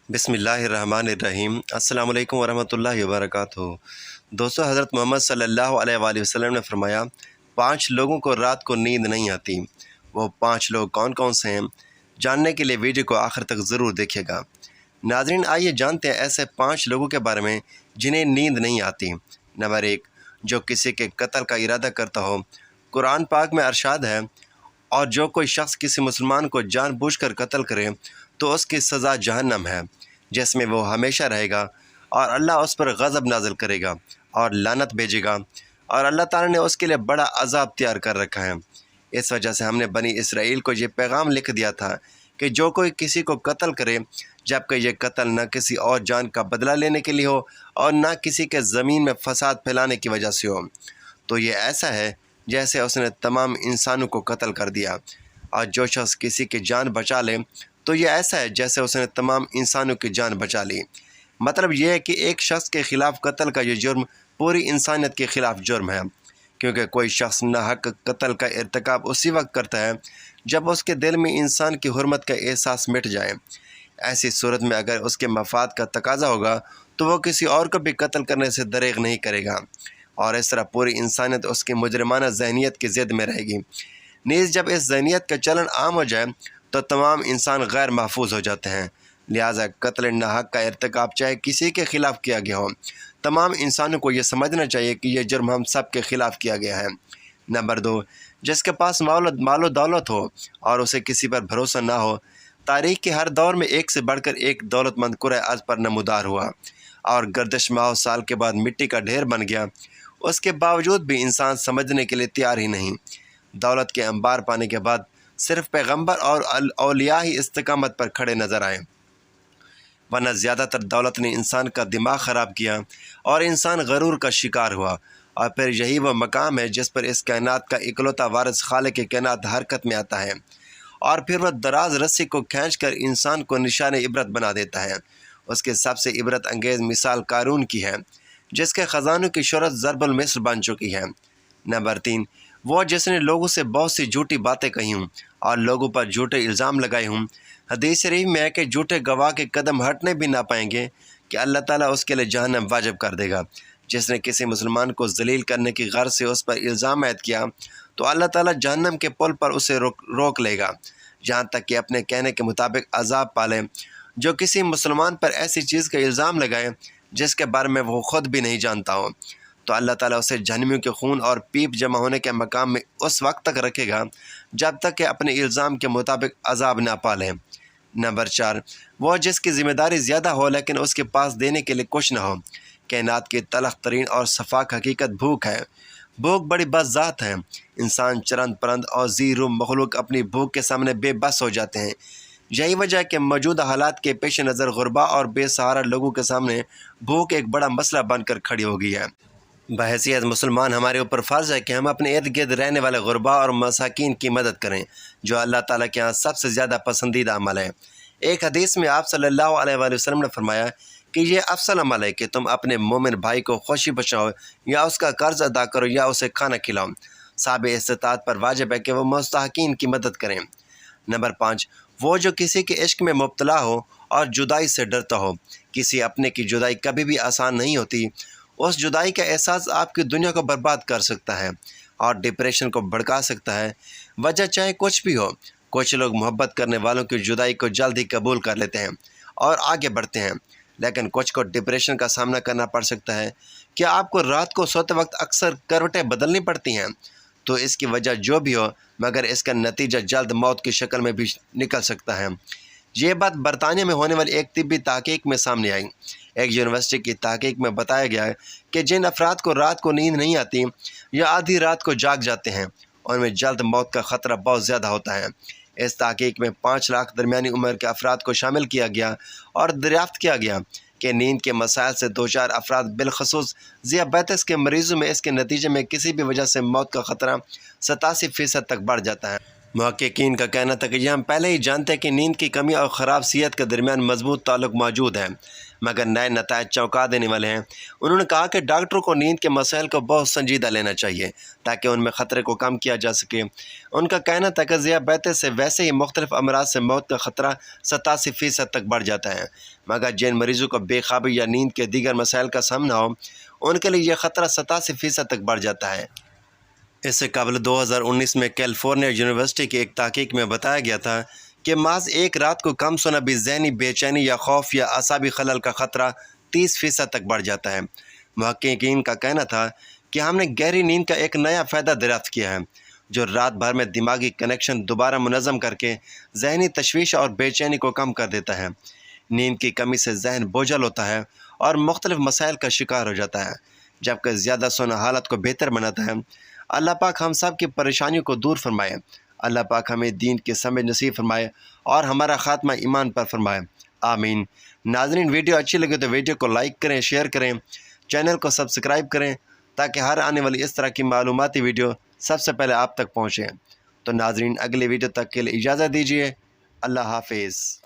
بسم اللہ الرحمن الرحیم۔ السلام علیکم ورحمۃ اللہ وبرکاتہ۔ دوستو، حضرت محمد صلی اللہ علیہ وآلہ وسلم نے فرمایا 5 لوگوں کو رات کو نیند نہیں آتی۔ وہ 5 لوگ کون کون سے ہیں؟ جاننے کے لیے ویڈیو کو آخر تک ضرور دیکھیے گا۔ ناظرین، آئیے جانتے ہیں ایسے 5 لوگوں کے بارے میں جنہیں نیند نہیں آتی۔ نمبر 1، جو کسی کے قتل کا ارادہ کرتا ہو۔ قرآن پاک میں ارشاد ہے، اور جو کوئی شخص کسی مسلمان کو جان بوجھ کر قتل کرے تو اس کی سزا جہنم ہے، جس میں وہ ہمیشہ رہے گا، اور اللہ اس پر غضب نازل کرے گا اور لعنت بھیجے گا، اور اللہ تعالیٰ نے اس کے لیے بڑا عذاب تیار کر رکھا ہے۔ اس وجہ سے ہم نے بنی اسرائیل کو یہ پیغام لکھ دیا تھا کہ جو کوئی کسی کو قتل کرے، جبکہ یہ قتل نہ کسی اور جان کا بدلہ لینے کے لیے ہو اور نہ کسی کے زمین میں فساد پھیلانے کی وجہ سے ہو، تو یہ ایسا ہے جیسے اس نے تمام انسانوں کو قتل کر دیا۔ اور جو شخص کسی کی جان بچا لے تو یہ ایسا ہے جیسے اس نے تمام انسانوں کی جان بچا لی۔ مطلب یہ ہے کہ ایک شخص کے خلاف قتل کا یہ جرم پوری انسانیت کے خلاف جرم ہے، کیونکہ کوئی شخص ناحق قتل کا ارتکاب اسی وقت کرتا ہے جب اس کے دل میں انسان کی حرمت کا احساس مٹ جائے۔ ایسی صورت میں اگر اس کے مفاد کا تقاضا ہوگا تو وہ کسی اور کو بھی قتل کرنے سے دریغ نہیں کرے گا، اور اس طرح پوری انسانیت اس کی مجرمانہ ذہنیت کی زد میں رہے گی۔ نیز جب اس ذہنیت کا چلن عام ہو جائے تو تمام انسان غیر محفوظ ہو جاتے ہیں۔ لہٰذا قتل ناحق کا ارتکاب چاہے کسی کے خلاف کیا گیا ہو، تمام انسانوں کو یہ سمجھنا چاہیے کہ یہ جرم ہم سب کے خلاف کیا گیا ہے۔ نمبر 2، جس کے پاس مال و دولت ہو اور اسے کسی پر بھروسہ نہ ہو۔ تاریخ کے ہر دور میں ایک سے بڑھ کر ایک دولت مند کرۂ ارض پر نمودار ہوا اور گردش ماہ سال کے بعد مٹی کا ڈھیر بن گیا۔ اس کے باوجود بھی انسان سمجھنے کے لیے تیار ہی نہیں۔ دولت کے انبار پانے کے بعد صرف پیغمبر اور اولیاء ہی استقامت پر کھڑے نظر آئے، ورنہ زیادہ تر دولت نے انسان کا دماغ خراب کیا اور انسان غرور کا شکار ہوا۔ اور پھر یہی وہ مقام ہے جس پر اس کائنات کا اکلوتا وارث خالق کائنات حرکت میں آتا ہے، اور پھر وہ دراز رسی کو کھینچ کر انسان کو نشان عبرت بنا دیتا ہے۔ اس کے سب سے عبرت انگیز مثال قارون کی ہے، جس کے خزانوں کی شہرت ضرب المثل بن چکی ہے۔ نمبر 3، وہ جس نے لوگوں سے بہت سی جھوٹی باتیں کہی ہوں اور لوگوں پر جھوٹے الزام لگائے ہوں۔ حدیث شریف میں ہے کہ جھوٹے گواہ کے قدم ہٹنے بھی نہ پائیں گے کہ اللہ تعالیٰ اس کے لیے جہنم واجب کر دے گا۔ جس نے کسی مسلمان کو ذلیل کرنے کی غرض سے اس پر الزام عائد کیا تو اللہ تعالیٰ جہنم کے پل پر اسے روک لے گا، یہاں تک کہ اپنے کہنے کے مطابق عذاب پالے۔ جو کسی مسلمان پر ایسی چیز کا الزام لگائے جس کے بارے میں وہ خود بھی نہیں جانتا ہو، تو اللہ تعالیٰ اسے جہنمیوں کے خون اور پیپ جمع ہونے کے مقام میں اس وقت تک رکھے گا جب تک کہ اپنے الزام کے مطابق عذاب نہ پالے۔ نمبر 4، وہ جس کی ذمہ داری زیادہ ہو لیکن اس کے پاس دینے کے لیے کچھ نہ ہو۔ کائنات کی تلخ ترین اور شفاق حقیقت بھوک ہے۔ بھوک بڑی بد ذات ہے۔ انسان، چرند پرند اور ذی روح مخلوق اپنی بھوک کے سامنے بے بس ہو جاتے ہیں۔ یہی وجہ ہے کہ موجودہ حالات کے پیش نظر غربا اور بے سہارا لوگوں کے سامنے بھوک ایک بڑا مسئلہ بن کر کھڑی ہو گئی ہے۔ بحیثیت مسلمان ہمارے اوپر فرض ہے کہ ہم اپنے ارد گرد رہنے والے غربا اور مساکین کی مدد کریں، جو اللہ تعالیٰ کے ہاں سب سے زیادہ پسندیدہ عمل ہے۔ ایک حدیث میں آپ صلی اللہ علیہ وآلہ وسلم نے فرمایا کہ یہ افضل عمل ہے کہ تم اپنے مومن بھائی کو خوشی بخشاؤ، یا اس کا قرض ادا کرو، یا اسے کھانا کھلاؤ۔ صاحب استطاعت پر واجب ہے کہ وہ مستحقین کی مدد کریں۔ نمبر 5، وہ جو کسی کے عشق میں مبتلا ہو اور جدائی سے ڈرتا ہو۔ کسی اپنے کی جدائی کبھی بھی آسان نہیں ہوتی۔ اس جدائی کا احساس آپ کی دنیا کو برباد کر سکتا ہے اور ڈپریشن کو بھڑکا سکتا ہے۔ وجہ چاہے کچھ بھی ہو، کچھ لوگ محبت کرنے والوں کی جدائی کو جلد ہی قبول کر لیتے ہیں اور آگے بڑھتے ہیں، لیکن کچھ کو ڈپریشن کا سامنا کرنا پڑ سکتا ہے۔ کیا آپ کو رات کو سوتے وقت اکثر کروٹیں بدلنی پڑتی ہیں؟ تو اس کی وجہ جو بھی ہو، مگر اس کا نتیجہ جلد موت کی شکل میں بھی نکل سکتا ہے۔ یہ بات برطانیہ میں ہونے والی ایک طبی تحقیق میں سامنے آئی۔ ایک یونیورسٹی کی تحقیق میں بتایا گیا ہے کہ جن افراد کو رات کو نیند نہیں آتی یا آدھی رات کو جاگ جاتے ہیں، ان میں جلد موت کا خطرہ بہت زیادہ ہوتا ہے۔ اس تحقیق میں 5 لاکھ درمیانی عمر کے افراد کو شامل کیا گیا اور دریافت کیا گیا کہ نیند کے مسائل سے دوچار افراد، بالخصوص ذیابیطس کے مریضوں میں اس کے نتیجے میں کسی بھی وجہ سے موت کا خطرہ 87% تک بڑھ جاتا ہے۔ محققین کا کہنا تھا کہ یہ ہم پہلے ہی جانتے ہیں کہ نیند کی کمی اور خراب صحت کے درمیان مضبوط تعلق موجود ہے، مگر نئے نتائج چونکا دینے والے ہیں۔ انہوں نے کہا کہ ڈاکٹروں کو نیند کے مسائل کو بہت سنجیدہ لینا چاہیے تاکہ ان میں خطرے کو کم کیا جا سکے۔ ان کا کہنا تھا کہ ذیابیطس سے ویسے ہی مختلف امراض سے موت کا خطرہ 87% تک بڑھ جاتا ہے، مگر جن مریضوں کو بے خوابی یا نیند کے دیگر مسائل کا سامنا ہو ان کے لیے یہ خطرہ 87% تک بڑھ جاتا ہے۔ اس سے قبل 2019 میں کیلیفورنیا یونیورسٹی کی ایک تحقیق میں بتایا گیا تھا کہ محض ایک رات کو کم سونا بھی ذہنی بے چینی یا خوف یا اعصابی خلل کا خطرہ 30% تک بڑھ جاتا ہے۔ محققین کا کہنا تھا کہ ہم نے گہری نیند کا ایک نیا فائدہ دریافت کیا ہے جو رات بھر میں دماغی کنیکشن دوبارہ منظم کر کے ذہنی تشویش اور بے چینی کو کم کر دیتا ہے۔ نیند کی کمی سے ذہن بوجھل ہوتا ہے اور مختلف مسائل کا شکار ہو جاتا ہے، جبکہ زیادہ سونا حالت کو بہتر بناتا ہے۔ اللہ پاک ہم سب کی پریشانیوں کو دور فرمائے۔ اللہ پاک ہمیں دین کی سمجھ نصیب فرمائے اور ہمارا خاتمہ ایمان پر فرمائے، آمین۔ ناظرین، ویڈیو اچھی لگے تو ویڈیو کو لائک کریں، شیئر کریں، چینل کو سبسکرائب کریں تاکہ ہر آنے والی اس طرح کی معلوماتی ویڈیو سب سے پہلے آپ تک پہنچیں۔ تو ناظرین، اگلی ویڈیو تک کے لیے اجازت دیجیے۔ اللہ حافظ۔